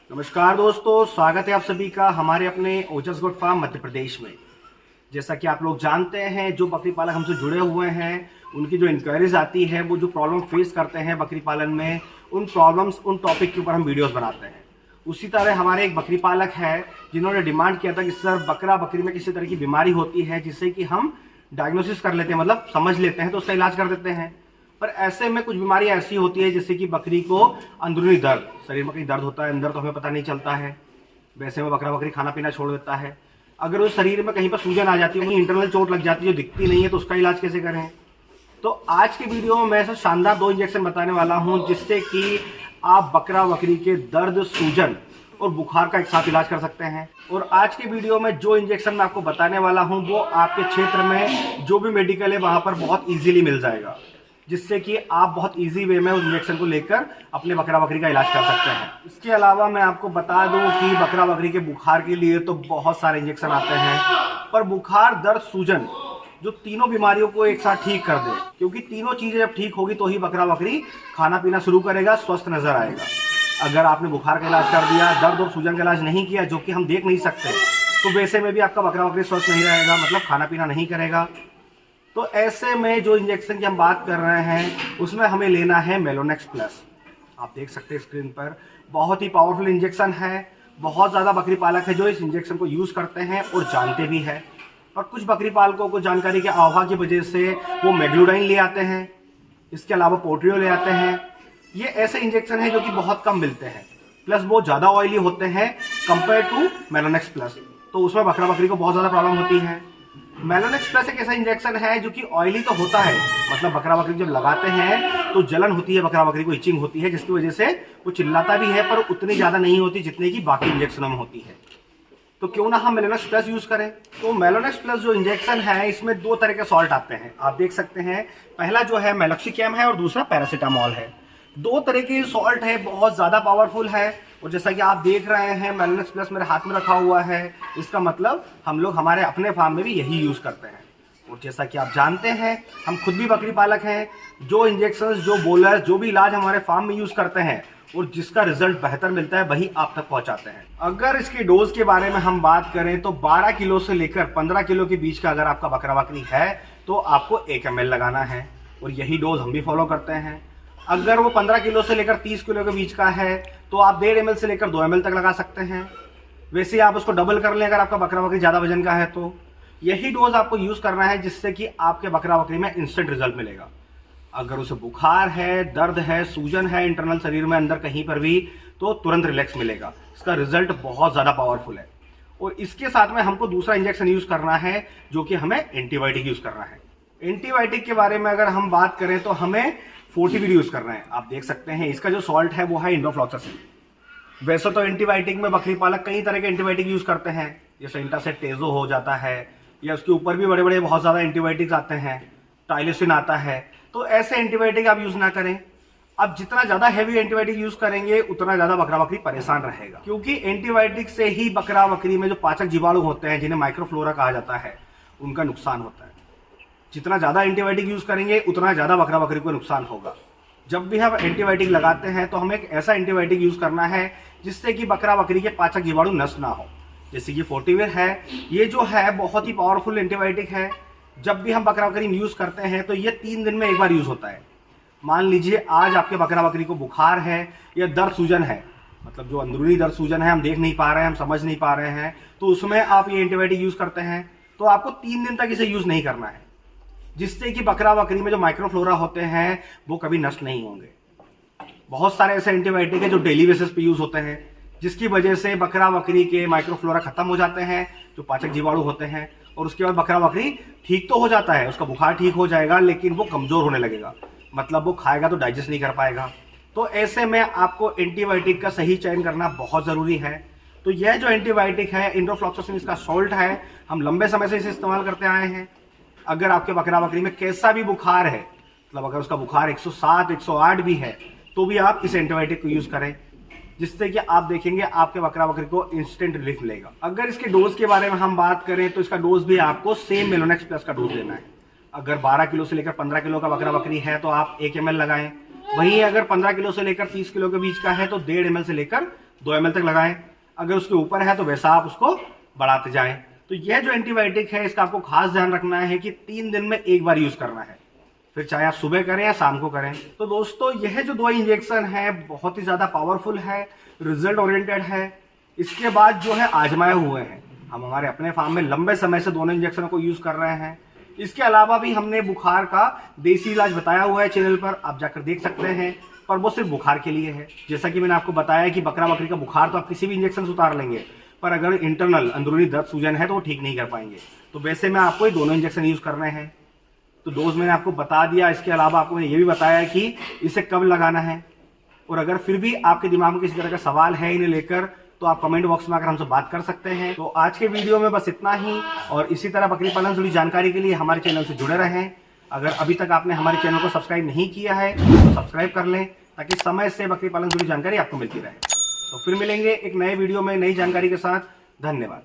नमस्कार दोस्तों, स्वागत है आप सभी का हमारे अपने ओजस गोट फार्म मध्य प्रदेश में। जैसा कि आप लोग जानते हैं, जो बकरी पालक हमसे जुड़े हुए हैं उनकी जो इंक्वायरीज आती है, वो जो प्रॉब्लम फेस करते हैं बकरी पालन में, उन प्रॉब्लम्स उन टॉपिक के ऊपर हम वीडियोस बनाते हैं। उसी तरह हमारे एक बकरी पालक है जिन्होंने डिमांड किया था कि सर बकरा बकरी में किसी तरह की बीमारी होती है जिससे कि हम डायग्नोसिस कर लेते हैं, मतलब समझ लेते हैं तो उसका इलाज कर देते हैं। पर ऐसे में कुछ बीमारियां ऐसी होती है जिससे कि बकरी को अंदरूनी दर्द, शरीर में कहीं दर्द होता है अंदर तो हमें पता नहीं चलता है, वैसे में बकरा बकरी खाना पीना छोड़ देता है। अगर उस शरीर में कहीं पर सूजन आ जाती है, कहीं इंटरनल चोट लग जाती है जो दिखती नहीं है, तो उसका इलाज कैसे करें। तो आज की वीडियो में मैं ऐसा शानदार 2 इंजेक्शन बताने वाला हूं जिससे कि आप बकरा बकरी के दर्द, सूजन और बुखार का एक साथ इलाज कर सकते हैं। और आज की वीडियो में जो इंजेक्शन मैं आपको बताने वाला हूं वो आपके क्षेत्र में जो भी मेडिकल है वहां पर बहुत इजीली मिल जाएगा, जिससे कि आप बहुत इजी वे में उस इंजेक्शन को लेकर अपने बकरा बकरी का इलाज कर सकते हैं। इसके अलावा मैं आपको बता दूं कि बकरा बकरी के बुखार के लिए तो बहुत सारे इंजेक्शन आते हैं, पर बुखार, दर्द, सूजन जो तीनों बीमारियों को एक साथ ठीक कर दे, क्योंकि तीनों चीजें जब ठीक होगी तो ही बकरा बकरी खाना पीना शुरू करेगा, स्वस्थ नजर आएगा। अगर आपने बुखार का इलाज कर दिया, दर्द और सूजन का इलाज नहीं किया, जो कि हम देख नहीं सकते, तो वैसे में भी आपका बकरा बकरी स्वस्थ नहीं रहेगा, मतलब खाना पीना नहीं करेगा। तो ऐसे में जो इंजेक्शन की हम बात कर रहे हैं उसमें हमें लेना है मेलोनेक्स प्लस। आप देख सकते हैं स्क्रीन पर, बहुत ही पावरफुल इंजेक्शन है। बहुत ज़्यादा बकरी पालक है जो इस इंजेक्शन को यूज़ करते हैं और जानते भी हैं, और कुछ बकरी पालकों को जानकारी के अभाव की वजह से वो मेग्लूडाइन ले आते हैं, इसके अलावा पोट्रियो ले आते हैं। ये ऐसे इंजेक्शन है जो कि बहुत कम मिलते हैं, प्लस वो ज़्यादा ऑयली होते हैं कंपेयर टू मेलोनेक्स प्लस, तो उसमें बकरा बकरी को बहुत ज़्यादा प्रॉब्लम होती है। मेलोनेक्स प्लस एक ऐसा इंजेक्शन है जो कि ऑयली तो होता है, मतलब बकरा बकरी जब लगाते हैं तो जलन होती है, बकरा बकरी को इचिंग होती है, जिसकी वजह से वो चिल्लाता भी है, पर उतनी ज़्यादा नहीं होती जितने की बाकी इंजेक्शनों में होती है। तो क्यों ना हम मेलोनेक्स प्लस यूज़ करें। तो मेलोनेक्स प्लस जो इंजेक्शन है इसमें 2 तरह के सॉल्ट आते हैं, आप देख सकते हैं। पहला जो है मेलोक्सिकैम है और दूसरा पैरासीटामोल है। 2 तरह के सॉल्ट है, बहुत ज़्यादा पावरफुल है। और जैसा कि आप देख रहे हैं मेलोनेक्स प्लस मेरे हाथ में रखा हुआ है, इसका मतलब हम लोग हमारे अपने फार्म में भी यही यूज़ करते हैं। और जैसा कि आप जानते हैं हम खुद भी बकरी पालक हैं, जो इंजेक्शंस, जो बोलर, जो भी इलाज हमारे फार्म में यूज़ करते हैं और जिसका रिजल्ट बेहतर मिलता है वही आप तक पहुंचाते हैं। अगर इसकी डोज के बारे में हम बात करें तो 12 किलो से लेकर 15 किलो के बीच का अगर आपका बकरा बकरी है तो आपको 1 ml लगाना है, और यही डोज हम भी फॉलो करते हैं। अगर वो 15 किलो से लेकर 30 किलो के बीच का है तो आप 1.5 ml से लेकर 2 ml तक लगा सकते हैं। वैसे आप उसको डबल कर लें अगर आपका बकरा बकरी ज़्यादा वजन का है तो। यही डोज आपको यूज़ करना है जिससे कि आपके बकरा बकरी में इंस्टेंट रिजल्ट मिलेगा। अगर उसे बुखार है, दर्द है, सूजन है इंटरनल शरीर में अंदर कहीं पर भी, तो तुरंत रिलैक्स मिलेगा। इसका रिजल्ट बहुत ज़्यादा पावरफुल है। और इसके साथ में हमको दूसरा इंजेक्शन यूज़ करना है जो कि हमें एंटीबायोटिक यूज़ करना है। एंटीबायोटिक के बारे में अगर हम बात करें तो हमें फोर्टिविर यूज़ करना है। आप देख सकते हैं इसका जो सॉल्ट है वो है इंडोफ्लॉक्सासिन। वैसे तो एंटीबायोटिक में बकरी पालक कई तरह के एंटीबायोटिक यूज़ करते हैं, जैसे इंटासेट टेजो हो जाता है, या उसके ऊपर भी बड़े बड़े बहुत ज़्यादा एंटीबायोटिक्स आते हैं, टाइलोसिन आता है। तो ऐसे एंटीबायोटिक आप यूज़ ना करें। अब जितना ज़्यादा हैवी एंटीबायोटिक यूज़ करेंगे उतना ज़्यादा बकरा बकरी परेशान रहेगा, क्योंकि एंटीबायोटिक से ही बकरा बकरी में जो पाचक जीवाणु होते हैं जिन्हें माइक्रोफ्लोरा कहा जाता है उनका नुकसान होता है। जितना ज़्यादा एंटीबायोटिक यूज़ करेंगे उतना ज़्यादा बकरा बकरी को नुकसान होगा। जब भी हम एंटीबायोटिक लगाते हैं तो हमें एक ऐसा एंटीबायोटिक यूज़ करना है जिससे कि बकरा बकरी के पाचक जीवाणु नष्ट ना हो। जैसे कि फोर्टिविर है, ये जो है बहुत ही पावरफुल एंटीबायोटिक है। जब भी हम बकरा बकरी में यूज़ करते हैं तो ये 3 दिन में एक बार यूज़ होता है। मान लीजिए आज आपके बकरा बकरी को बुखार है या दर्द सूजन है, मतलब जो अंदरूनी दर्द सूजन है हम देख नहीं पा रहे हैं, हम समझ नहीं पा रहे हैं, तो उसमें आप ये एंटीबायोटिक यूज़ करते हैं तो आपको 3 दिन तक इसे यूज़ नहीं करना है, जिससे कि बकरा बकरी में जो माइक्रोफ्लोरा होते हैं वो कभी नष्ट नहीं होंगे। बहुत सारे ऐसे एंटीबायोटिक है जो डेली बेसिस पे यूज़ होते हैं, जिसकी वजह से बकरा बकरी के माइक्रोफ्लोरा खत्म हो जाते हैं, जो पाचक जीवाणु होते हैं, और उसके बाद बकरा बकरी ठीक तो हो जाता है, उसका बुखार ठीक हो जाएगा, लेकिन वो कमज़ोर होने लगेगा, मतलब वो खाएगा तो डाइजेस्ट नहीं कर पाएगा। तो ऐसे में आपको एंटीबायोटिक का सही चयन करना बहुत ज़रूरी है। तो यह जो एंटीबायोटिक है इंडोफ्लॉक्सासिन, इसका सॉल्ट है, हम लंबे समय से इसे इस्तेमाल करते आए हैं। अगर आपके बकरा बकरी में कैसा भी बुखार है, मतलब अगर उसका बुखार 107, 108 भी है, तो भी आप इस एंटीबायोटिक को यूज़ करें, जिससे कि आप देखेंगे आपके बकरा बकरी को इंस्टेंट रिलीफ मिलेगा। अगर इसके डोज के बारे में हम बात करें तो इसका डोज भी आपको सेम मेलोनेक्स प्लस का डोज लेना है। अगर 12 किलो से लेकर 15 किलो का बकरा बकरी है तो आप 1 ml लगाएं। वहीं अगर 15 किलो से लेकर 30 किलो के बीच का है तो 1.5 ml से लेकर 2 ml तक लगाएं। अगर उसके ऊपर है तो वैसा आप उसको बढ़ाते जाएं। तो यह जो एंटीबायोटिक है इसका आपको खास ध्यान रखना है कि 3 दिन में एक बार यूज करना है, फिर चाहे आप सुबह करें या शाम को करें। तो दोस्तों यह जो 2 इंजेक्शन है बहुत ही ज्यादा पावरफुल है, रिजल्ट ओरिएंटेड है। इसके बाद जो है आजमाए हुए हैं, हम हमारे अपने फार्म में लंबे समय से दोनों इंजेक्शन को यूज कर रहे हैं। इसके अलावा भी हमने बुखार का देसी इलाज बताया हुआ है चैनल पर, आप जाकर देख सकते हैं, पर वो सिर्फ बुखार के लिए है। जैसा कि मैंने आपको बताया कि बकरा बकरी का बुखार तो आप किसी भी इंजेक्शन से उतार लेंगे, पर अगर इंटरनल अंदरूनी दर्द सूजन है तो वो ठीक नहीं कर पाएंगे। तो वैसे में आपको ये दोनों इंजेक्शन यूज करने हैं। तो डोज मैंने आपको बता दिया। इसके अलावा आपको मैंने ये भी बताया कि इसे कब लगाना है। और अगर फिर भी आपके दिमाग में किसी तरह का सवाल है इन्हें लेकर तो आप कमेंट बॉक्स में आकर हमसे बात कर सकते हैं। तो आज के वीडियो में बस इतना ही, और इसी तरह बकरी पालन से जुड़ी जानकारी के लिए हमारे चैनल से जुड़े रहें। अगर अभी तक आपने हमारे चैनल को सब्सक्राइब नहीं किया है तो सब्सक्राइब कर लें, ताकि समय से बकरी पालन से जुड़ी जानकारी आपको मिलती रहे। तो फिर मिलेंगे एक नए वीडियो में नई जानकारी के साथ। धन्यवाद।